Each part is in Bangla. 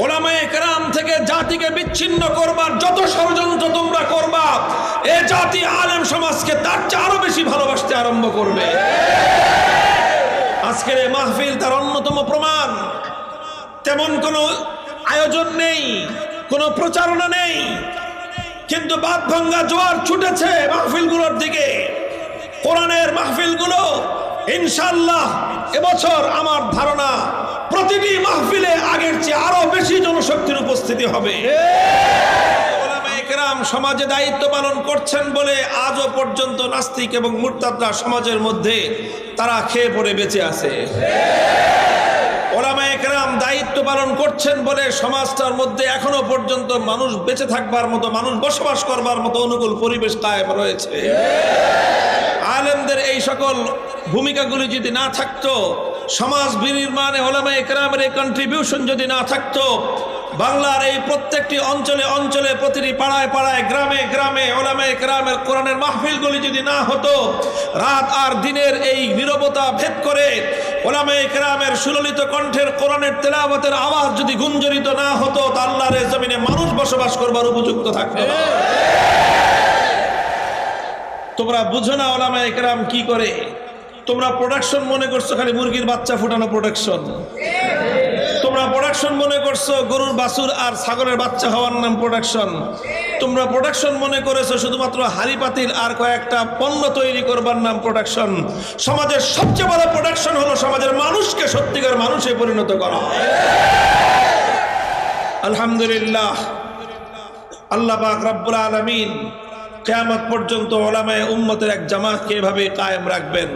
ওলামায়ে কেরাম থেকে জাতিকে বিচ্ছিন্ন করবার যত ষড়যন্ত্র তোমরা করবা, এ জাতি আলেম সমাজকে তার চেয়ে আরো বেশি ভালোবাসতে আরম্ভ করবে। আজকের এই মাহফিল তার অন্যতম প্রমাণ। তেমন কোনো আয়োজন নেই, কোনো প্রচারণা নেই, কিন্তু বাদ ভাঙ্গা জোয়ার ছুটেছে মাহফিলগুলোর দিকে। কোরআনের মাহফিলগুলো ইনশাআল্লাহ এবছর আমার ধারণা প্রতিটি মাহফিলে আগের চেয়ে আরো বেশি জনশক্তির উপস্থিতি হবে। ওলামায়ে কেরাম সমাজে দায়িত্ব পালন করছেন বলে আজও পর্যন্ত নাস্তিক এবং মুরতাদরা সমাজের মধ্যে তারা খেয়ে পড়ে বেঁচে আছে। ওলামায়ে কেরাম দায়িত্ব পালন করছেন বলে সমাজটার মধ্যে এখনো পর্যন্ত মানুষ বেঁচে থাকবার মতো, মানুষ বসবাস করবার মতো অনুকূল পরিবেশ কায়েম রয়েছে। আলেমদের এই সকল ভূমিকাগুলি যদি না থাকতো, সমাজ বিনির্মাণে ওলামায়ে কেরামের এই কন্ট্রিবিউশন যদি না থাকতো, বাংলার এই প্রত্যেকটি অঞ্চলে অঞ্চলে, প্রতিটি পাড়ায় পাড়ায়, গ্রামে গ্রামে ওলামায়ে কেরামের কোরআনের মাহফিলগুলি যদি না হতো, রাত আর দিনের এই নীরবতা ভেদ করে ওলামায়ে কেরামের সুললিত কণ্ঠের কোরআনের তেলাওয়াতের আওয়াজ যদি গুঞ্জরিত না হতো, তা আল্লাহর এই জমিনে মানুষ বসবাস করবার উপযুক্ত থাকতো না। তোমরা বুঝো না ওলামায়ে কেরাম কি করে। তোমরা প্রোডাকশন মনে করছো খালি মুরগির বাচ্চা ফুটানো প্রোডাকশন। তোমরা প্রোডাকশন মনে করছো গরুর বাছুর আর ছাগলের বাচ্চা হওয়ার নাম প্রোডাকশন। তোমরা প্রোডাকশন মনে করেছো শুধুমাত্র হাড়ি পাতিল আর কয়েকটা পণ্য তৈরি করবার নাম প্রোডাকশন। সমাজের সবচেয়ে বড় প্রোডাকশন হলো সমাজের মানুষকে সত্যিকার মানুষে পরিণত করা। আলহামদুলিল্লাহ, আল্লাহ পাক রব্বুল আলামিন কিয়ামত পর্যন্ত ওলামায়ে উম্মতের এক জামাতকে এভাবে কায়েম রাখবেন।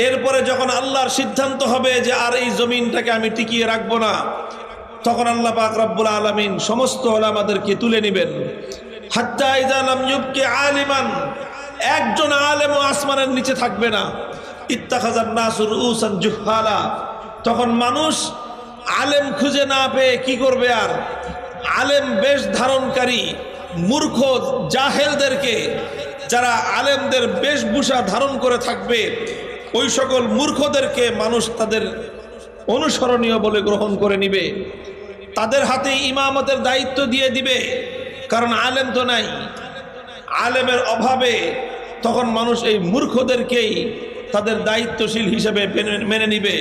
এরপরে যখন আল্লাহর সিদ্ধান্ত হবে যে আর এই জমিনটাকে আমি টিকিয়ে রাখবো না, তখন আল্লাহ পাক রব্বুল আলামিন সমস্ত ওলামাদেরকে তুলে নেবেন। হাত্তা ইযা লাম ইউবকি আলিমান, একজন আলেমও আসমানের নিচে থাকবে না। ইত্তাখাযান নাসু রুউসান জুহালা, তখন মানুষ আলেম খুঁজে না পেয়ে কি করবে? আর আলেম বেশ ধারণকারী মূর্খ জাহেলদেরকে, যারা আলেমদের বেশভূষা ধারণ করে থাকবে, ওই সকল মূর্খদেরকে মানুষ তাদের অনুসরণীয় বলে গ্রহণ করে নিবে। তাদের হাতে ইমামতের দায়িত্ব দিয়ে দিবে, কারণ আলেম তো নাই। আলেমের অভাবে তখন মানুষ এই মূর্খদেরকেই তাদের দায়িত্বশীল হিসেবে মেনে নিবে।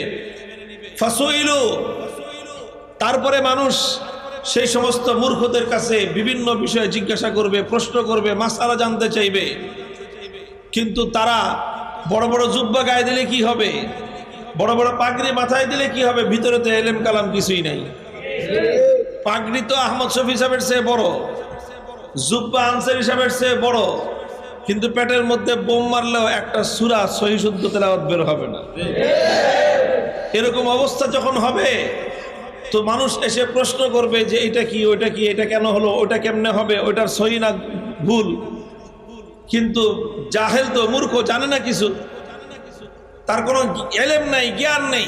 ফাসুইলু, তারপরে মানুষ সেই সমস্ত মূর্খদের কাছে বিভিন্ন বিষয়ে জিজ্ঞাসা করবে, প্রশ্ন করবে, মাসআলা জানতে চাইবে। কিন্তু তারা বড় বড় জুব্বা গায়ে দিলে কি হবে? বড় বড় পাগড়ি মাথায় দিলে কি হবে? ভিতরে তো এলেম কালাম কিছুই নাই। পাগড়ি তো আহমদ শফি সাহেবের চেয়ে বড়, জুব্বা আনসারী সাহেবের চেয়ে বড়, কিন্তু পেটের মধ্যে বোম মারলেও একটা সূরা সহিহ শুদ্ধ তেলাওয়াত বের হবে না। এরকম অবস্থা যখন হবে, তো মানুষ এসে প্রশ্ন করবে যে এটা কি, ওইটা কি, এটা কেন হলো, ওইটা কেমনে হবে, ওইটার সহি না ভুল। কিন্তু জাহেল তো মূর্খ, জানে না কিছু, তার কোনো এলেম নাই, জ্ঞান নেই।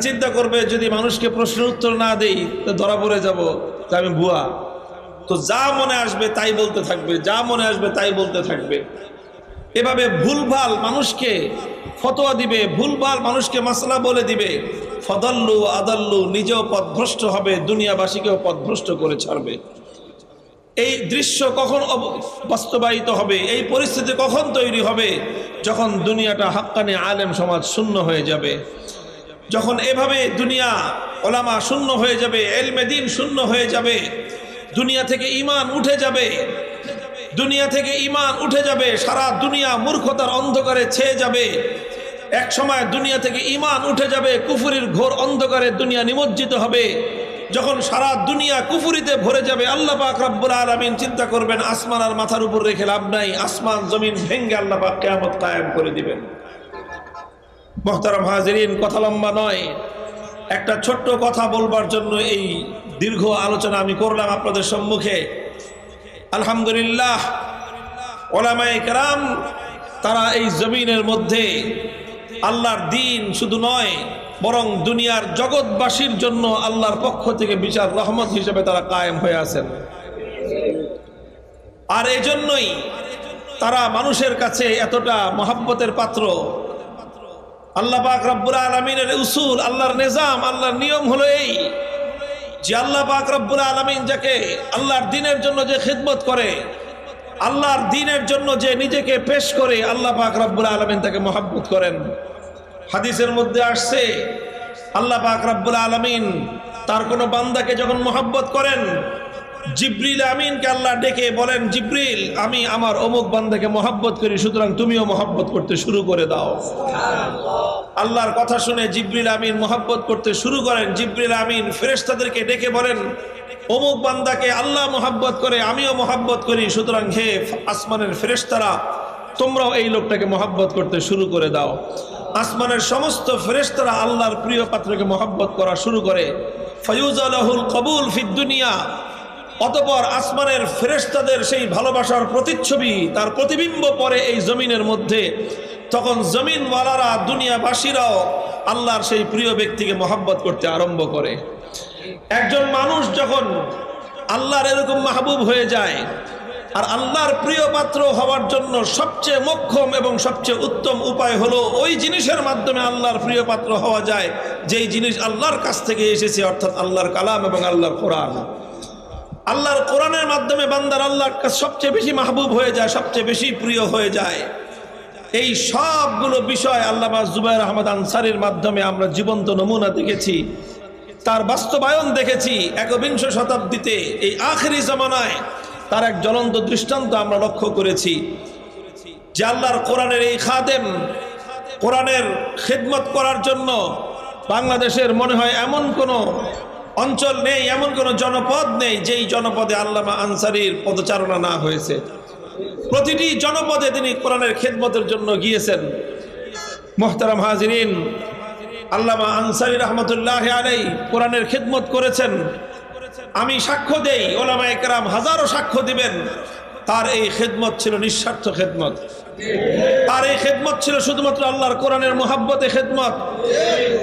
চিন্তা করবে যদি মানুষকে প্রশ্নের উত্তর না দেই তো ধরা পড়ে যাব, তা আমি ভুয়া। তো যা মনে আসবে তাই বলতে থাকবে, যা মনে আসবে তাই বলতে থাকবে। এভাবে ভুলভাল মানুষকে ফতোয়া দিবে, ভুলভাল মানুষকে মাসলা বলে দিবে। ফদাল্লু আদাল্লু, নিজেও পথভ্রষ্ট হবে, দুনিয়াবাসীকেও পথভ্রষ্ট করে ছাড়বে। এই দৃশ্য কখন বাস্তবায়িত হবে? এই পরিস্থিতি কখন তৈরি হবে? যখন দুনিয়াটা হাক্কানি আলেম সমাজ শূন্য হয়ে যাবে, যখন এভাবে দুনিয়া ওলামা শূন্য হয়ে যাবে, ইলমে দ্বীন শূন্য হয়ে যাবে, দুনিয়া থেকে ঈমান উঠে যাবে, দুনিয়া থেকে ঈমান উঠে যাবে, সারা দুনিয়া মূর্খতার অন্ধকারে ছেয়ে যাবে। এক সময় দুনিয়া থেকে ঈমান উঠে যাবে, কুফরির ঘোর অন্ধকারে দুনিয়া নিমজ্জিত হবে। যখন সারা দুনিয়া কুফরিতে ভরে যাবে, আল্লাহ পাক রব্বুল আলামিন চিন্তা করবেন আসমান আর মাথার উপর রেখে লাভ নাই, আসমান জমিন ভেঙে আল্লাহ পাক কিয়ামত কায়েম করে দিবেন। মুহতারাম হাজিরিন, কথা লম্বা নয়, একটা ছোট্ট কথা বলবার জন্য এই দীর্ঘ আলোচনা আমি করলাম আপনাদের সম্মুখে। আলহামদুলিল্লাহ, ওলামায়ে কেরাম তারা এই জমিনের মধ্যে আল্লাহর দ্বীন শুধু নয়, বরং দুনিয়ার জগৎবাসীর জন্য আল্লাহর পক্ষ থেকে বিচার রহমত হিসেবে তারা কায়েম হয়ে আছেন। আর এই জন্যই তারা মানুষের কাছে এতটা মহব্বতের পাত্র। আল্লাহ পাক রব্বুল আলামিনের উসুল, আল্লাহর নিজাম, আল্লাহর নিয়ম হলো এই যে আল্লাহ পাক রব্বুল আলামিন যাকে আল্লাহর দ্বীনের জন্য যে খিদমত করে, আল্লাহর দ্বীনের জন্য যে নিজেকে পেশ করে, আল্লাহ পাক রব্বুল আলামিন তাকে মহব্বত করেন। হাদিসের মধ্যে আসছে আল্লাহ পাক রব্বুল আলামিন তার কোনো বান্দাকে যখন মহব্বত করেন, জিবরিল আমিনকে আল্লাহ ডেকে বলেন, জিবরিল আমি আমার অমুক বান্দাকে মহব্বত করি, সুতরাং তুমিও মহব্বত করতে শুরু করে দাও। আল্লাহর কথা শুনে জিবরিল আমিন মহব্বত করতে শুরু করেন। জিবরিল আমিন ফেরেশতাদেরকে ডেকে বলেন, অমুক বান্দাকে আল্লাহ মহব্বত করে, আমিও মহব্বত করি, সুতরাং হে আসমানের ফেরেশতারা তোমরাও এই লোকটাকে মহব্বত করতে শুরু করে দাও। আসমানের সমস্ত ফেরেশতারা আল্লাহর প্রিয় পাত্রকে মহব্বত করা শুরু করে। ফায়ুজালাহুল কবুল ফিদ দুনিয়া, অতঃপর আসমানের ফেরেশতাদের সেই ভালোবাসার প্রতিচ্ছবি, তার প্রতিবিম্ব পড়ে এই জমিনের মধ্যে। তখন জমিনওয়ালারা, দুনিয়াবাসীরাও আল্লাহর সেই প্রিয় ব্যক্তিকে মহব্বত করতে আরম্ভ করে। একজন মানুষ যখন আল্লাহর এরকম মাহবুব হয়ে যায়, আর আল্লাহর প্রিয় পাত্র হওয়ার জন্য সবচেয়ে মোক্ষম এবং সবচেয়ে উত্তম উপায় হলো ওই জিনিসের মাধ্যমে আল্লাহর প্রিয় পাত্র হওয়া যায় যেই জিনিস আল্লাহর কাছ থেকে এসেছে, অর্থাৎ আল্লাহর কালাম এবং আল্লাহর কোরআন। আল্লাহর কোরআনের মাধ্যমে বান্দার আল্লাহর কাছে সবচেয়ে বেশি মাহবুব হয়ে যায়, সবচেয়ে বেশি প্রিয় হয়ে যায়। এই সবগুলো বিষয় আল্লামা জুবায়ের আহমদ আনসারীর মাধ্যমে আমরা জীবন্ত নমুনা দেখেছি, তার বাস্তবায়ন দেখেছি। একবিংশ শতাব্দীতে এই আখেরি জামানায় তার এক জ্বলন্ত দৃষ্টান্ত আমরা লক্ষ্য করেছি যে আল্লাহর কোরআনের এই খাদেম, কোরআনের খিদমত করার জন্য বাংলাদেশের মনে হয় এমন কোনো অঞ্চল নেই, এমন কোনো জনপদ নেই যেই জনপদে আল্লামা আনসারীর পদচারণা না হয়েছে। প্রতিটি জনপদে তিনি কোরআনের খিদমতের জন্য গিয়েছেন। মুহতারাম হাজিরিন, আল্লামা আনসারী রহমতুল্লাহ আলাইহি কোরআনের খিদমত করেছেন। আমি সাক্ষ্য দেই, ওলামায়ে কেরাম হাজারো সাক্ষ্য দিবেন, তার এই খিদমত ছিল নিঃস্বার্থ খিদমত। তার এই খিদমত ছিল শুধুমাত্র আল্লাহর কোরআনের মুহাব্বতে খিদমত।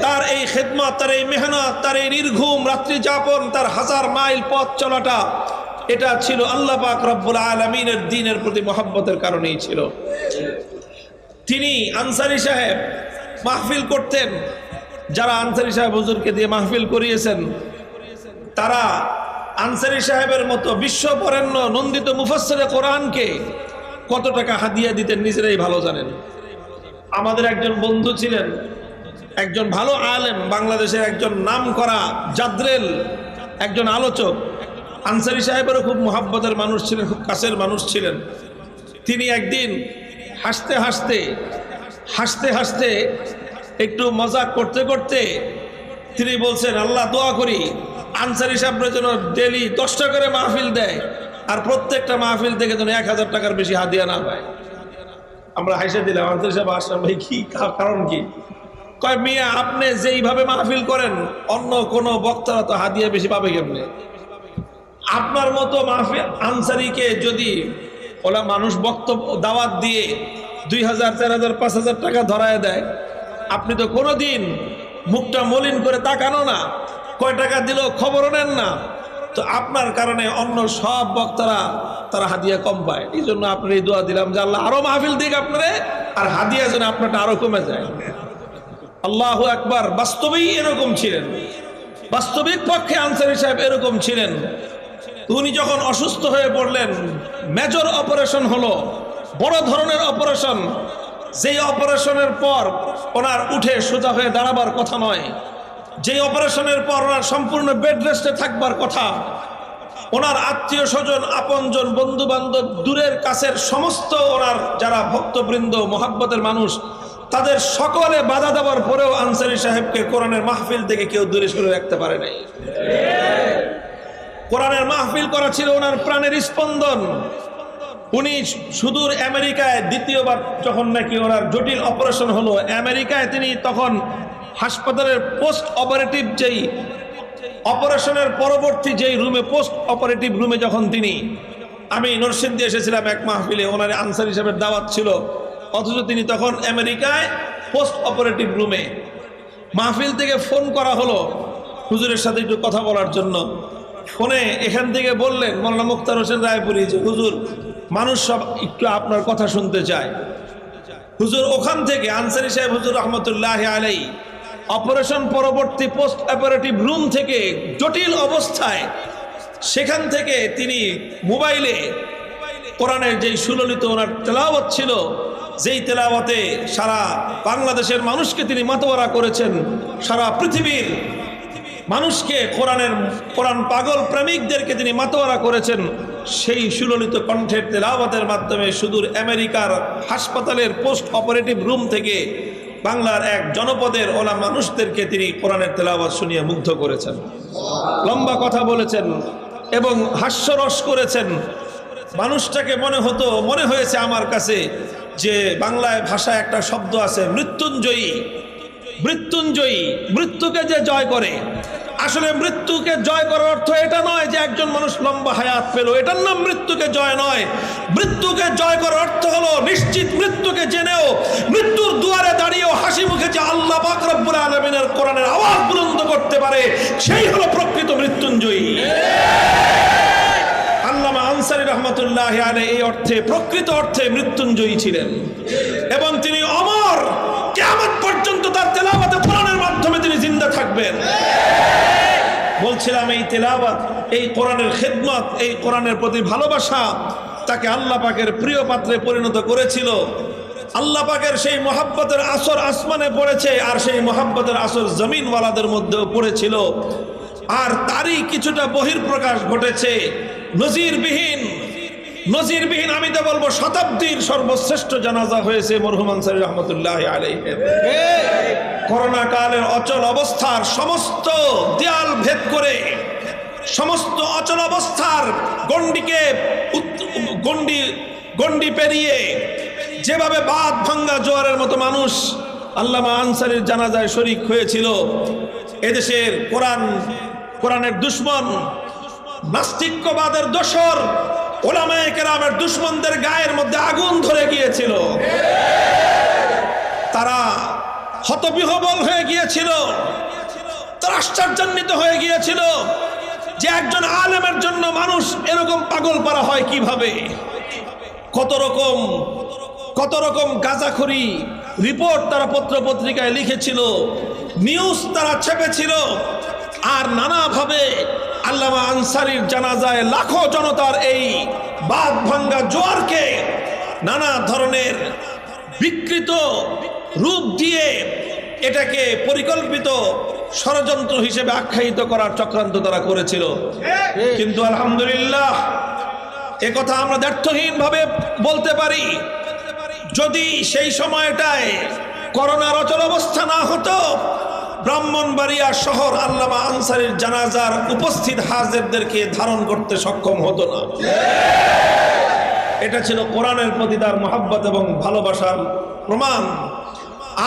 তার এই খিদমত, তার এই মেহনত, তার এই নির্ঘুম রাত্রি যাপন, তার হাজার মাইল পথ চলাটা, এটা ছিল আল্লাহ পাক রব্বুল আলামিনের দ্বীনের প্রতি মুহাব্বতের কারণেই ছিল। তিনি আনসারী সাহেব মাহফিল করতেন। যারা আনসারী সাহেব হুজুরকে দিয়ে মাহফিল করিয়েছেন, তারা আনসারী সাহেবের মতো বিশ্ববরেণ্য নন্দিত মুফাসসিরে কোরআনকে কত টাকা হাদিয়া দিতেন নিজেরাই ভালো জানেন। আমাদের একজন বন্ধু ছিলেন, একজন ভালো আলেম, বাংলাদেশের একজন নামকরা জাদ্রেল একজন আলোচক। আনসারী সাহেবেরও খুব মুহাব্বতের মানুষ ছিলেন, খুব কাছের মানুষ ছিলেন। তিনি একদিন হাসতে হাসতে হাসতে হাসতে একটু মজাক করতে করতে তিনি বলছেন, আল্লাহ দোয়া করি আনসারী সাহেবরা যেন ডেলি 10টা করে মাহফিল দেয়, আর প্রত্যেকটা মাহফিল থেকে যেন 1000 টাকার বেশি হাদিয়া না পায়। আমরা হাসে দিলাম। আনসারী সাহেব আসলাম, ভাই কি কারণ কি? কয়, মিয়া আপনি যেইভাবে মাহফিল করেন অন্য কোনো বক্তারা তো হাদিয়া বেশি পাবে কেমনে? আপনার মতো মাহফিল আনসারীকে যদি ওলা মানুষ বক্তব্য দাওয়াত দিয়ে 2000, 4000, 5000 টাকা ধরায় দেয়, আপনি তো কোনোদিন মুখটা মলিন করে তাকানো না, কয় টাকা দিল খবরও নেন না। তো আপনার কারণে অন্য সব বক্তারা তারা হাদিয়া কম পায়। এই জন্য আপনার এই দোয়া দিলাম যে আল্লাহ আরো মাহফিল দিক আপনারে, আর হাদিয়া যেন আপনারটা আরো কমে যায়। আল্লাহু আকবার। বাস্তবেই এরকম ছিলেন, বাস্তবিক পক্ষে আনসারী সাহেব এরকম ছিলেন। উনি যখন অসুস্থ হয়ে পড়লেন, মেজর অপারেশন হলো, বড় ধরনের অপারেশন, যেই অপারেশনের পর ওনার উঠে সোজা হয়ে দাঁড়াবার কথা নয়, যেই অপারেশনের পর ওনার সম্পূর্ণ বেড রেস্টে থাকবার কথা, ওনার আত্মীয় স্বজন, আপনজন, বন্ধু বান্ধব, দূরের কাছের সমস্ত ওনার যারা ভক্তবৃন্দ, মোহাব্বতের মানুষ, তাদের সকলে বাধা দেওয়ার পরেও আনসারী সাহেবকে কোরআনের মাহফিল থেকে কেউ দূরে সরে রাখতে পারে নাই। কোরআনের মাহফিল করা ছিল ওনার প্রাণের স্পন্দন। উনি সুদূর আমেরিকায় দ্বিতীয়বার যখন নাকি ওনার জটিল অপারেশন হলো, আমেরিকায় তিনি তখন হাসপাতালের পোস্ট অপারেটিভ যেই অপারেশনের পরবর্তী যেই রুমে, পোস্ট অপারেটিভ রুমে যখন তিনি, আমি নরসিংদী এসেছিলাম এক মাহফিলে, ওনার আনসারী সাহেবের দাওয়াত ছিল, অথচ তিনি তখন আমেরিকায় পোস্ট অপারেটিভ রুমে। মাহফিল থেকে ফোন করা হলো হুজুরের সাথে একটু কথা বলার জন্য। ফোনে এখান থেকে বললেন মৌলানা মুখতার হোসেন রায়পুরি যে হুজুর মানুষ সব একটু আপনার কথা শুনতে চায়। হুজুর ওখান থেকে আনসারী সাহেব হুজুর রহমতুল্লাহ আলাইহি অপারেশন পরবর্তী পোস্ট অপারেটিভ রুম থেকে জটিল অবস্থায় সেখান থেকে তিনি মোবাইলে কোরআনের যেই সুললিত ওনার তেলাওয়াত ছিল, যেই তেলাওয়াতে সারা বাংলাদেশের মানুষকে তিনি মাতোয়ারা করেছেন, সারা পৃথিবীর মানুষকে কোরআন পাগল প্রেমিকদেরকে তিনি মাতোয়ারা করেছেন, সেই সুললিত কণ্ঠের তেলাওয়াতের মাধ্যমে সুদূর আমেরিকার হাসপাতালের পোস্ট অপারেটিভ রুম থেকে বাংলার এক জনপদের ওলা মানুষদেরকে তিনি কোরআনের তেলাওয়াত শুনিয়ে মুগ্ধ করেছেন, লম্বা কথা বলেছেন এবং হাস্যরস করেছেন। মানুষটাকে মনে হয়েছে আমার কাছে যে বাংলায় ভাষায় একটা শব্দ আছে মৃত্যুঞ্জয়ী। মৃত্যুঞ্জয়ী, মৃত্যুকে যে জয় করে। আসলে মৃত্যুকে জয় করার অর্থ এটা নয় যে একজন মানুষ লম্বা হায়াত পেল, এটার নাম মৃত্যুকে জয় নয়। মৃত্যুকে জয় করার অর্থ হলো নিশ্চিত মৃত্যুকে জেনেও মৃত্যুর দুয়ারে দাঁড়িয়েও হাসি মুখে যে আল্লাহ পাক রব্বুল আলামিনের কোরআনের আওয়াজ বুলন্দ করতে পারে, সেই হলো প্রকৃত মৃত্যুঞ্জয়ী। আল্লামা আনসারী রহমাতুল্লাহ আলাইহি এই অর্থে, প্রকৃত অর্থে মৃত্যুঞ্জয়ী ছিলেন এবং তিনি অমর, কিয়ামত পর্যন্ত তার তেলাওয়াতে কোরআনের মাধ্যমে তিনি জিন্দা থাকবেন। বলছিলাম এই তেলাওয়াত, এই কোরআনের খেদমত, এই কোরআনের প্রতি ভালোবাসা তাকে আল্লাহ পাকের প্রিয় পাত্রে পরিণত করেছিল। আল্লাহ পাকের সেই মহাব্বতের আসর আসমানে পড়েছে, আর সেই মহাব্বতের আসর জমিনওয়ালাদের মধ্যেও পড়েছিল। আর তারই কিছুটা বহির্প্রকাশ ঘটেছে। নজিরবিহীন আমি তো বলবো শতাব্দীর সর্বশ্রেষ্ঠ জানাজা হয়েছে মরহুম আনসারী রহমাতুল্লাহ আলাইহি। করোনা কালের অচল অবস্থার সমস্ত দেয়াল ভেদ করে, সমস্ত অচল অবস্থার গণ্ডি পেরিয়ে যেভাবে বাঁধ ভাঙ্গা জোয়ারের মতো মানুষ আল্লামা আনসারীর জানাজায় শরীক হয়েছিল, এদেশের কোরআনের দুশ্মন, নাস্তিক্যবাদের দোসর, ওলামায়ে কেরামের দুশ্মনদের গায়ের মধ্যে আগুন ধরে গিয়েছিল। তারা হতবিহ্বল হয়ে গিয়েছিল, তারা আশ্চর্যান্বিত হয়ে গিয়েছিল যে একজন আলেমের জন্য মানুষ এরকম পাগল পারা হয় কিভাবে। কত রকম গাঁজাখড়ি রিপোর্ট তারা পত্র পত্রিকায় লিখেছিল, নিউজ তারা ছেপেছিল, আর নানাভাবে আল্লামা আনসারীর জানাজায় লাখো জনতার এই বাঁধ ভাঙ্গা জোয়ারকে নানা ধরনের বিকৃত রূপ দিয়ে এটাকে পরিকল্পিত ষড়যন্ত্র হিসেবে আখ্যায়িত করার চক্রান্ত তারা করেছিল। কিন্তু আলহামদুলিল্লাহ, একথা আমরা দ্ব্যর্থহীনভাবে বলতে পারি, যদি সেই সময়টায় করোনার অচল অবস্থা না হতো, ব্রাহ্মণবাড়িয়া শহর আল্লামা আনসারীর জানাজার উপস্থিত হাজিরদেরকে ধারণ করতে সক্ষম হতো না। এটা ছিল কোরআনের প্রতি তার মহব্বত এবং ভালোবাসার প্রমাণ।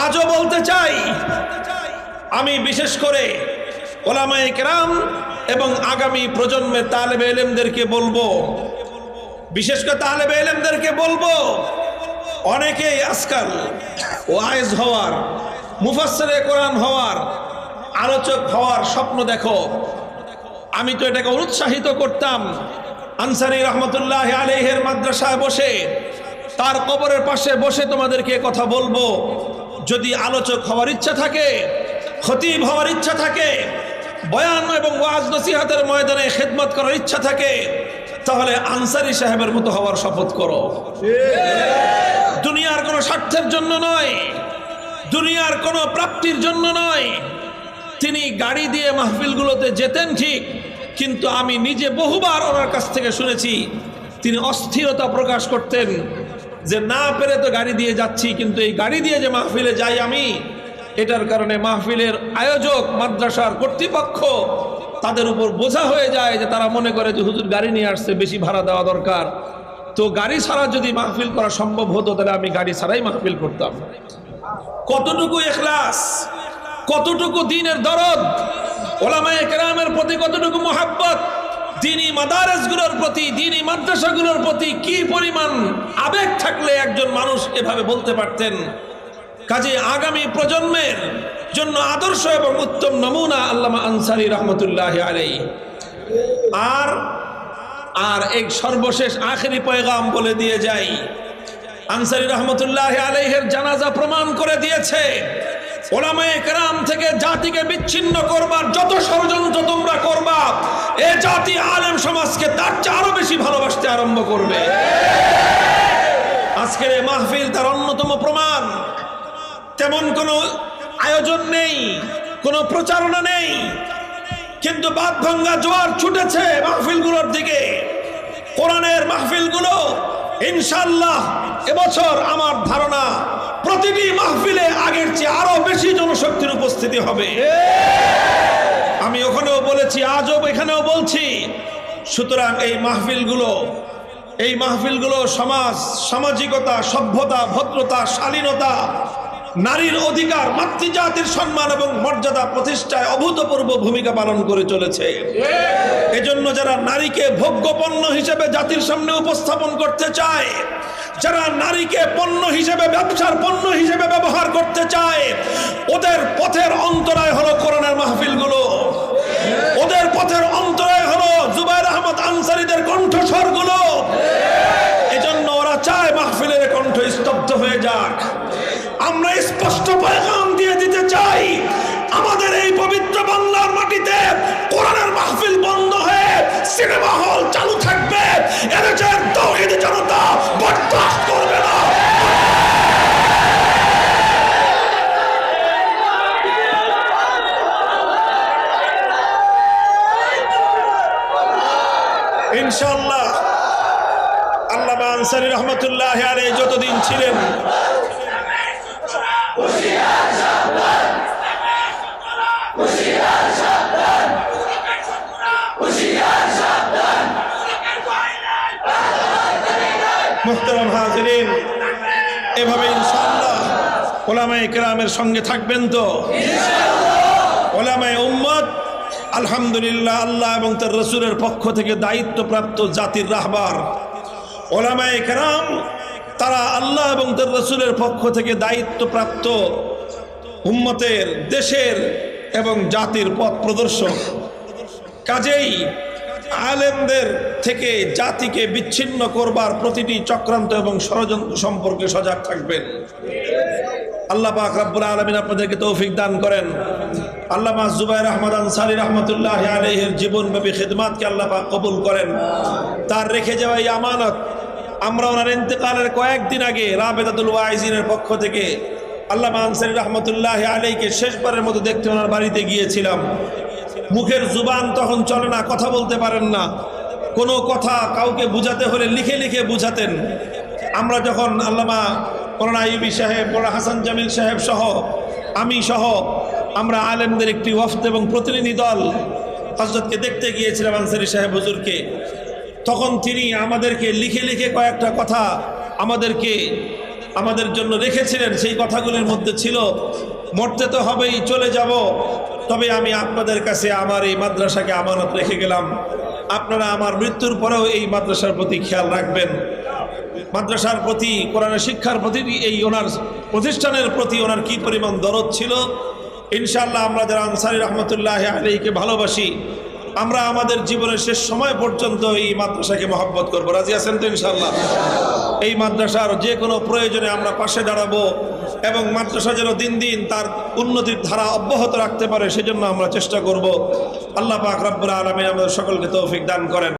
আজও বলতে চাই, আমি বিশেষ করে ওলামায়ে কেরাম এবং আগামী প্রজন্মের তালেবে ইলমদেরকে বলবো, বিশেষ করে তালেবে ইলমদেরকে বলবো, অনেকেই আজকাল ওয়াইজ হওয়ার, মুফাসসিরে কোরআন হওয়ার, আলোচক হওয়ার স্বপ্ন দেখো। আমি তো এটাকে উৎসাহিত করতাম। আনসারী রহমতুল্লাহ আলাইহির মাদ্রাসায় বসে, তার কবরের পাশে বসে তোমাদেরকে কথা বলবো, যদি আলোচক হওয়ার ইচ্ছা থাকে, খতিব হওয়ার ইচ্ছা থাকে, বয়ান এবং ওয়াজ নসিহতের ময়দানে খেদমত করার ইচ্ছা থাকে, তাহলে আনসারী সাহেবের মতো হওয়ার শপথ করো। দুনিয়ার কোনো স্বার্থের জন্য নয়, দুনিয়ার কোনো প্রাপ্তির জন্য নয়। তিনি গাড়ি দিয়ে মাহফিলগুলোতে যেতেন ঠিক, কিন্তু আমি নিজে বহুবার ওনার কাছ থেকে শুনেছি তিনি অস্থিরতা প্রকাশ করতেন যে না পেরে তো গাড়ি দিয়ে যাচ্ছি, কিন্তু এই গাড়ি দিয়ে যে মাহফিলে যাই আমি, এটার কারণে মাহফিলের আয়োজক, মাদ্রাসার কর্তৃপক্ষ, তাদের উপর বোঝা হয়ে যায় যে তারা মনে করে যে হুজুর গাড়ি নিয়ে আসছে, বেশি ভাড়া দেওয়া দরকার। তো গাড়ি ছাড়া যদি মাহফিল করা সম্ভব হতো, তাহলে আমি গাড়ি ছাড়াই মাহফিল করতাম। কতটুকু ইখলাস, কতটুকু দ্বীনের দরদ, ওলামায়ে কেরামের প্রতি কতটুকু মুহাব্বত, দ্বীনি মাদারেসগুলোর প্রতি, দ্বীনি মাদ্রাসাগুলোর প্রতি কি পরিমাণ আবেগ থাকলে একজন মানুষ এভাবে বলতে পারতেন। কাজে আগামী প্রজন্মের জন্য আদর্শ এবং উত্তম নমুনা আল্লামা আনসারী রহমতুল্লাহ আলাইহি। আর এই সর্বশেষ আখেরি পয়গাম বলে দিয়ে যাই, আনসারী রহমতুল্লাহ আলাইহির জানাজা প্রমাণ করে দিয়েছে ওলামায়ে কেরাম থেকে জাতিকে বিচ্ছিন্ন করবার যত ষড়যন্ত্র তোমরা করবা, এ জাতি আলেম সমাজকে তার চেয়ে আরো বেশি ভালোবাসতে আরম্ভ করবে। আজকের এই মাহফিল তার অন্যতম প্রমাণ। তেমন কোনো আয়োজন নেই, কোনো প্রচারণা নেই, কিন্তু বাদ ভাঙ্গা জোয়ার ছুটেছে মাহফিলগুলোর দিকে। কোরআনের মাহফিলগুলো ইনশাআল্লাহ এবছর আমার ধারণা প্রতিটি মাহফিলে আগের চেয়ে আরো বেশি জনশক্তির উপস্থিতি হবে। আমি ওখানেও বলেছি, আজও এখানেও বলছি। সুতরাং এই মাহফিলগুলো সমাজ, সামাজিকতা, সভ্যতা, ভদ্রতা, শালীনতা, নারীর অধিকার, মাতৃজাতির সম্মান এবং মর্যাদা প্রতিষ্ঠায় অভূতপূর্ব ভূমিকা পালন করে চলেছে। এজন্য যারা নারীকে ভোগ্যপণ্য হিসেবে জাতির সামনে উপস্থাপন করতে চায়, যারা নারীকে পণ্য হিসেবে, ব্যবসার পণ্য হিসেবে ব্যবহার করতে চায়, ওদের পথের অন্তরায় হলো কোরআনের মাহফিলগুলো। ওদের পথের অন্তরায় হলো জুবায়ের আহমদ আনসারীদের কণ্ঠস্বরগুলো। এজন্য ওরা চায় মাহফিলের কণ্ঠ স্তব্ধ হয়ে যাক। আমরা স্পষ্ট পয়গাম দিয়ে দিতে চাই, আমাদের এই পবিত্র বাংলার মাটিতে কোরআনের মাহফিল বন্ধ হয়ে সিনেমা হল চালু থাকবে, এদেশের তাওহীদি জনতা বরদাস্ত করবে না। ইনশাআল্লাহ আল্লামা আনসারী রহমাতুল্লাহ আলাইহি যতদিন ছিলেন, মুহতারাম হাজিরিন, এভাবে ইনশাআল্লাহ ওলামায়ে কেরামের সঙ্গে থাকবেন তো ইনশাআল্লাহ। ওলামায়ে উম্মত আলহামদুলিল্লাহ আল্লাহ এবং তার রাসূলের পক্ষ থেকে দায়িত্বপ্রাপ্ত জাতির রাহবার। ওলামায়ে কেরাম তারা আল্লাহ এবং তার রাসূলের পক্ষ থেকে দায়িত্বপ্রাপ্ত উম্মতের, দেশের এবং জাতির পথ প্রদর্শক। কাজেই আলেমদের থেকে জাতিকে বিচ্ছিন্ন করবার প্রতিটি চক্রান্ত এবং ষড়যন্ত্র সম্পর্কে সজাগ থাকবেন। আল্লাহ পাক রব্বুল আলামিন আপনাদেরকে তৌফিক দান করেন। আল্লামা জুবায়ের আহমদ আনসারী রহমাতুল্লাহ আলাইহির জীবনব্যাপী খিদমাতকে আল্লাহ পাক কবুল করেন। তার রেখে যাওয়া এই আমানত আমরা ওনার ইন্তেকালের কয়েকদিন আগে রাবেতাতুল ওয়াইজিনের পক্ষ থেকে আল্লামা আনসারী রহমাতুল্লাহ আলাইহিকে শেষবারের মতো দেখতে ওনার বাড়িতে গিয়েছিলাম। মুখের জুবান তখন চলে না, কথা বলতে পারেন না, কোনো কথা কাউকে বুঝাতে হলে লিখে লিখে বুঝাতেন। আমরা যখন আল্লামা মওলানা আইয়ুবী সাহেব, মওলানা হাসান জামিল সাহেব সহ, আমি সহ আমরা আলেমদের একটি ওয়াফদ এবং প্রতিনিধি দল হযরতকে দেখতে গিয়েছিলাম, আনসারী সাহেব হুজুরকে। তখন তিনি আমাদেরকে লিখে লিখে কয়েকটা কথা আমাদের জন্য রেখেছিলেন। সেই কথাগুলির মধ্যে ছিল, মরতে তো হবেই, চলে যাব, তবে আমি আপনাদের কাছে আমার এই মাদ্রাসাকে আমানত রেখে গেলাম। আপনারা আমার মৃত্যুর পরেও এই মাদ্রাসার প্রতি খেয়াল রাখবেন। মাদ্রাসার প্রতি, কোরআনের শিক্ষার প্রতি, এই ওনার প্রতিষ্ঠানের প্রতি ওনার কি পরিমাণ দরদ ছিল। ইনশাআল্লাহ আমরা যারা আনসারী রহমতুল্লাহ আলাইহিকে ভালোবাসি, আমরা আমাদের জীবনের শেষ সময় পর্যন্ত এই মাদ্রাসাকে মহব্বত করব। রাজি আছেন তো ইনশাআল্লাহ? এই মাদ্রাসার যে কোনো প্রয়োজনে আমরা পাশে দাঁড়াবো এবং মাদ্রাসা যেন দিন দিন তার উন্নতির ধারা অব্যাহত রাখতে পারে, সেজন্য আমরা চেষ্টা করব। আল্লাহ পাক রব্বুল আলামিন আমাদের সকলকে তৌফিক দান করেন।